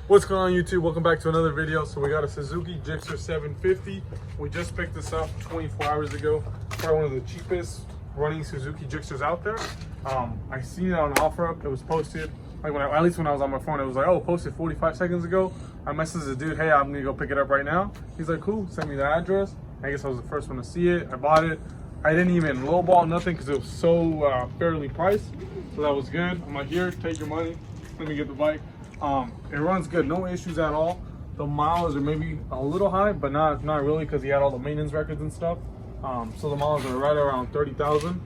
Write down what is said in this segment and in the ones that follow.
What's going on YouTube? Welcome back to another video. So we got a Suzuki GSXR 750. We just picked this up 24 hours ago. Probably one of the cheapest running Suzuki GSXRs out there. I seen it on OfferUp. It was posted, like at least when I was on my phone, it was like, oh, posted 45 seconds ago. I messaged the dude, hey, I'm gonna go pick it up right now. He's like, cool, send me the address. I guess I was the first one to see it. I bought it. I didn't even lowball nothing because it was so fairly priced. So that was good. I'm like, here, take your money. Let me get the bike. It runs good, no issues at all. The miles are maybe a little high, but not really, because he had all the maintenance records and stuff. So the miles are right around 30,000.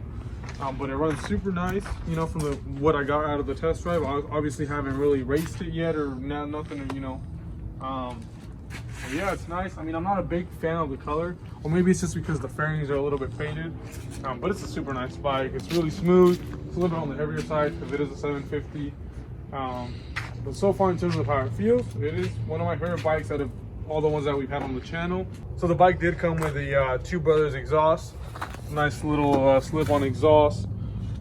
But it runs super nice, you know, from what I got out of the test drive. I obviously haven't really raced it yet or nothing, you know. Yeah, it's nice. I mean, I'm not a big fan of the color, or maybe it's just because the fairings are a little bit faded. But it's a super nice bike. It's really smooth. It's a little bit on the heavier side because it is a 750. But so far, in terms of how it feels, it is one of my favorite bikes out of all the ones that we've had on the channel. So the bike did come with the Two Brothers exhaust. Nice little slip-on exhaust.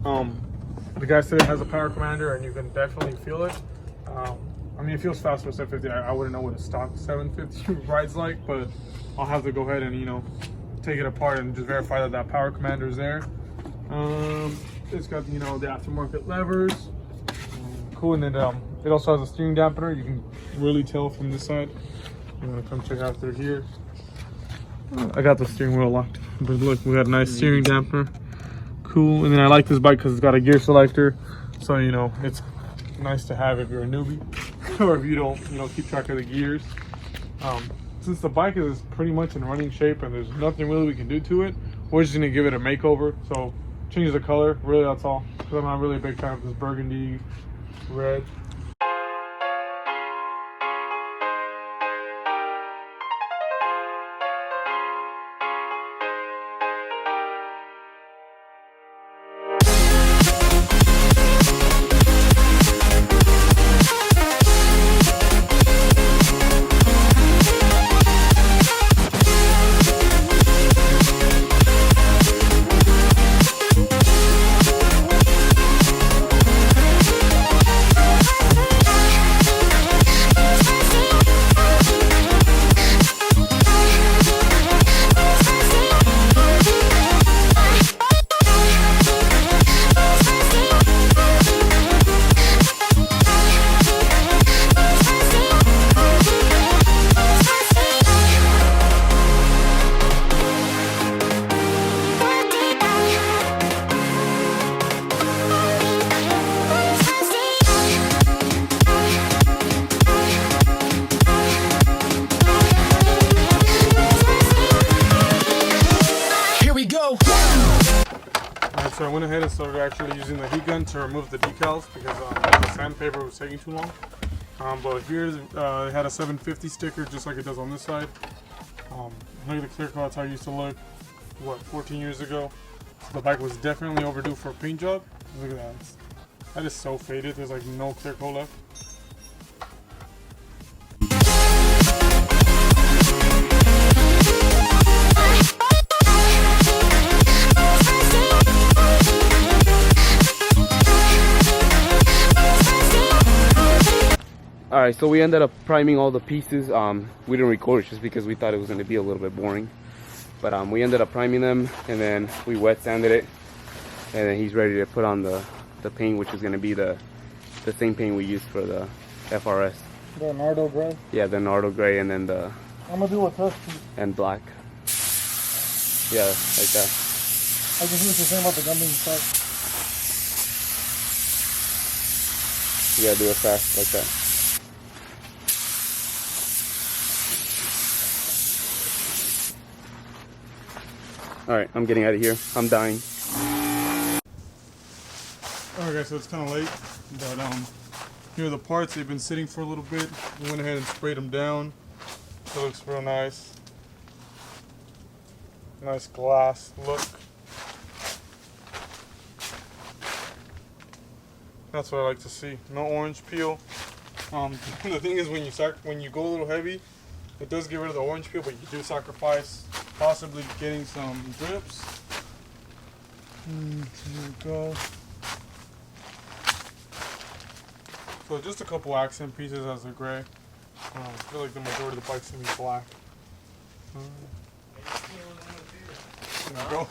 The guy said it has a power commander, and you can definitely feel it. I mean, it feels fast for a 750. I wouldn't know what a stock 750 rides like, but I'll have to go ahead and, you know, take it apart and just verify that that power commander is there. It's got, you know, the aftermarket levers. Cool, and then it also has a steering dampener. You can really tell from this side. I'm gonna come check out through here. I got the steering wheel locked, but look, we got a nice steering dampener. Cool, and then I like this bike because it's got a gear selector, so you know it's nice to have if you're a newbie or if you don't, you know, keep track of the gears. Since the bike is pretty much in running shape and there's nothing really we can do to it, we're just gonna give it a makeover. So change the color, really, that's all. Because I'm not really a big fan of this burgundy red. So I went ahead and started actually using the heat gun to remove the decals because the sandpaper was taking too long. But here's it had a 750 sticker just like it does on this side. Look at the clear coat. That's how it used to look, what, 14 years ago. So the bike was definitely overdue for a paint job. Look at that. That is so faded. There's like no clear coat left. Alright, so we ended up priming all the pieces. We didn't record it just because we thought it was going to be a little bit boring. But we ended up priming them, and then we wet sanded it. And then he's ready to put on the paint, which is going to be the same paint we used for the FRS. The Nardo gray? Yeah, the Nardo gray, and then the... I'm going to do a test piece. And black. Yeah, like that. I can see what you're saying about the gun being stuck. You got to do it fast, like that. Alright, I'm getting out of here. I'm dying. Alright guys, so it's kind of late, but here are the parts. They've been sitting for a little bit. We went ahead and sprayed them down. It looks real nice. Nice glass look. That's what I like to see. No orange peel. The thing is, when you go a little heavy, it does get rid of the orange peel, but you do sacrifice possibly getting some drips. Here we go. So just a couple accent pieces as a gray. I feel like the majority of the bike's gonna be black.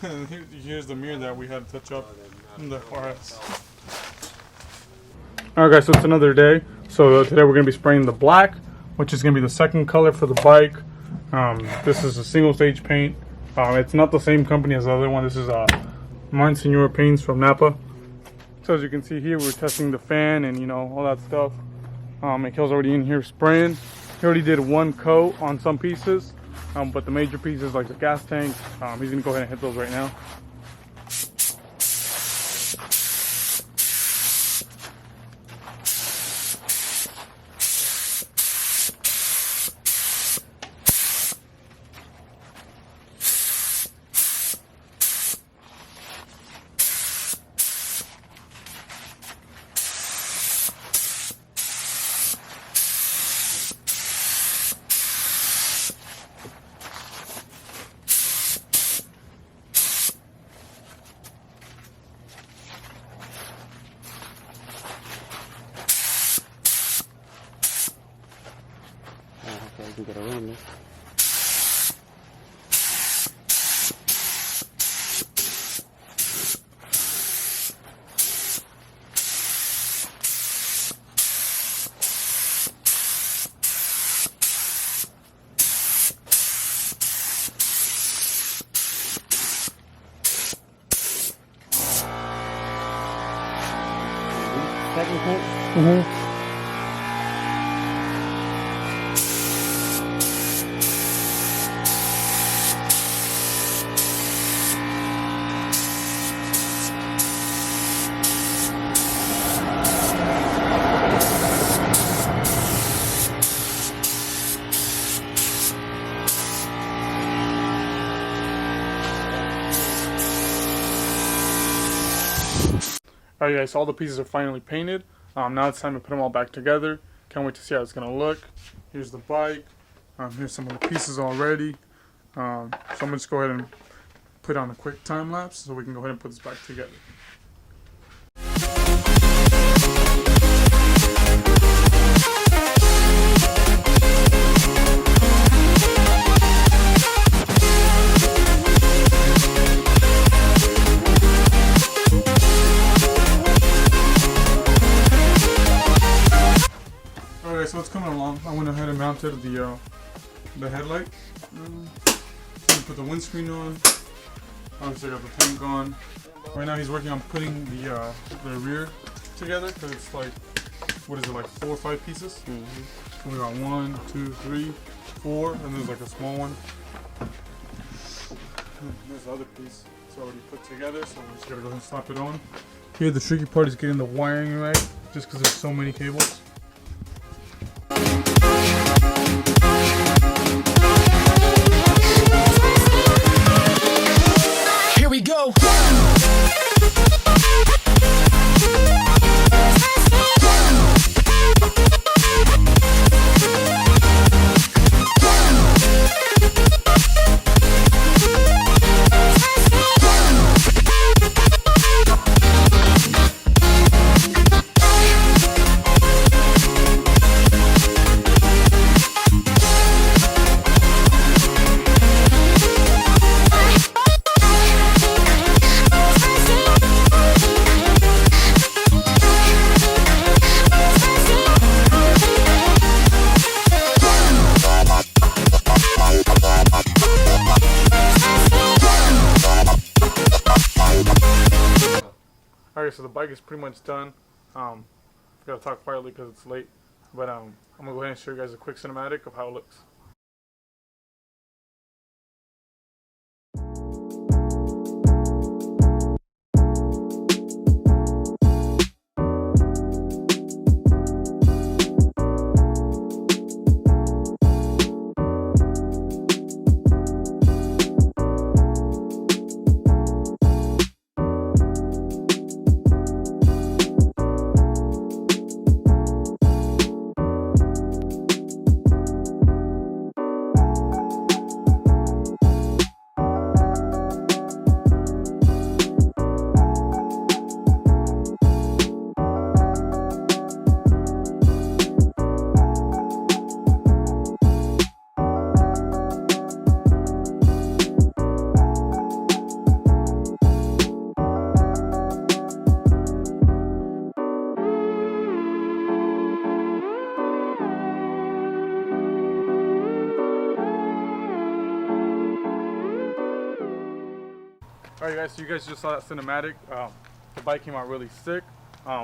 And here's the mirror that we had to touch up in the RS. Alright guys, so it's another day. So today we're going to be spraying the black, which is going to be the second color for the bike. This is a single stage paint. It's not the same company as the other one. This is Monsignor Paints from Napa. So as you can see here, we're testing the fan and you know all that stuff. Mikhail's already in here spraying. He already did one coat on some pieces, but the major pieces like the gas tank, he's going to go ahead and hit those right now. We gotta run this. Second coat? Alright guys, so all the pieces are finally painted. Now it's time to put them all back together. Can't wait to see how it's going to look. Here's the bike. Here's some of the pieces already. So I'm going to just go ahead and put on a quick time lapse so we can go ahead and put this back together. Alright, so it's coming along. I went ahead and mounted the headlight. Put the windscreen on. Obviously I got the tank on. Right now he's working on putting the rear together because it's like, what is it, like 4 or 5 pieces? So we got 1, 2, 3, 4, and there's like a small one. And there's the other piece. It's already put together, so we're just gonna go ahead and slap it on. Here the tricky part is getting the wiring right, just because there's so many cables. Here we go. Alright, so the bike is pretty much done. I gotta talk quietly because it's late, but I'm gonna go ahead and show you guys a quick cinematic of how it looks. Alright guys, so you guys just saw that cinematic. The bike came out really sick.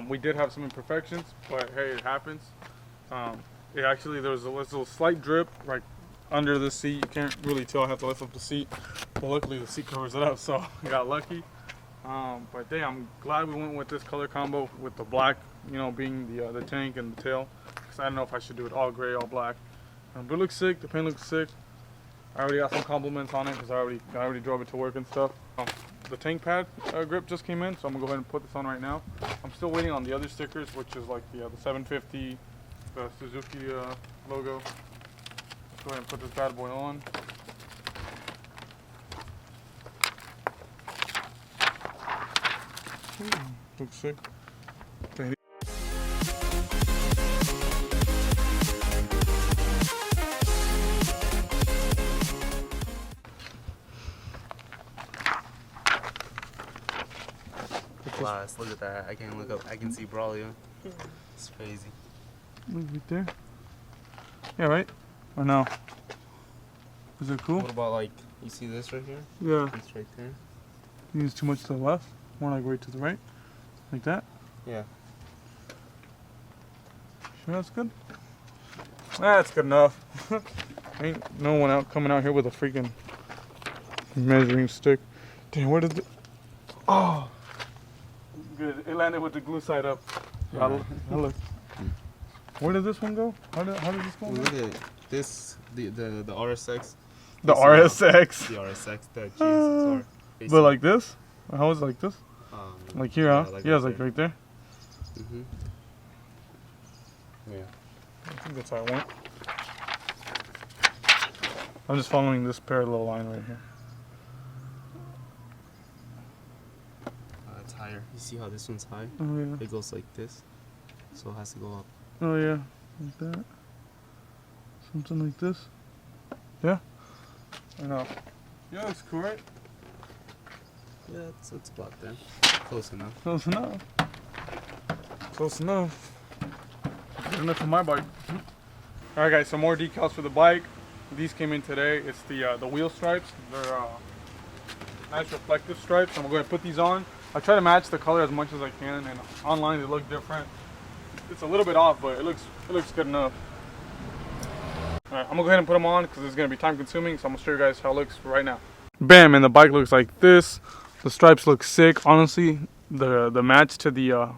We did have some imperfections, but hey, it happens. There was a little slight drip right under the seat. You can't really tell. I have to lift up the seat, but luckily the seat covers it up, so I got lucky. But hey, I'm glad we went with this color combo with the black, you know, being the tank and the tail, because I don't know if I should do it all gray, all black. But it looks sick. The paint looks sick. I already got some compliments on it because I already drove it to work and stuff. The tank pad grip just came in, so I'm gonna go ahead and put this on right now. I'm still waiting on the other stickers, which is like the 750, the Suzuki logo. Let's go ahead and put this bad boy on. Looks sick. Okay. Plus, look at that. I can look up. I can see Braulio. It's crazy. Look right there. Yeah, right? Or no? Is it cool? What about like, you see this right here? Yeah. It's right there. You use too much to the left? More like right to the right? Like that? Yeah. Sure that's good? That's good enough. Ain't no one coming out here with a freaking measuring stick. Damn, where did the... Oh! Good. It landed with the glue side up. Look. Where did this one go? How did this go? Look at this, the RSX. The RSX. The RSX, the GSXR. But like this? How is it like this? Like here, yeah, huh? like Yeah, it's right like right there. Mm-hmm. Yeah. I think that's how I went. I'm just following this parallel line right here. It's higher. You see how this one's high? Oh yeah. It goes like this, so it has to go up. Oh yeah, like that. Something like this. Yeah. I know. Yeah, looks cool, right? Yeah, it's about there. Close enough. Close enough. Close enough. Good enough for my bike. All right, guys. Some more decals for the bike. These came in today. It's the wheel stripes. They're nice reflective stripes. I'm gonna go ahead and put these on. I try to match the color as much as I can, and online they look different. It's a little bit off, but it looks good enough. All right, I'm gonna go ahead and put them on because it's gonna be time consuming. So I'm gonna show you guys how it looks right now. Bam, and the bike looks like this. The stripes look sick. Honestly, the match to the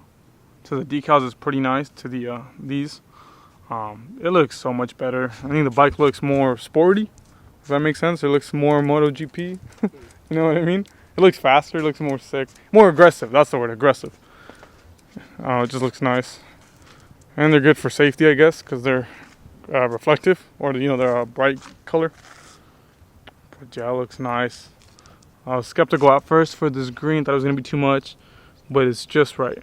decals is pretty nice to the these. It looks so much better. I think the bike looks more sporty, if that makes sense. It looks more MotoGP. You know what I mean? It looks faster. It looks more sick, more aggressive. That's the word, aggressive. It just looks nice, and they're good for safety, I guess, because they're reflective, or they're a bright color. But yeah, it looks nice. I was skeptical at first for this green. Thought it was gonna be too much, but it's just right.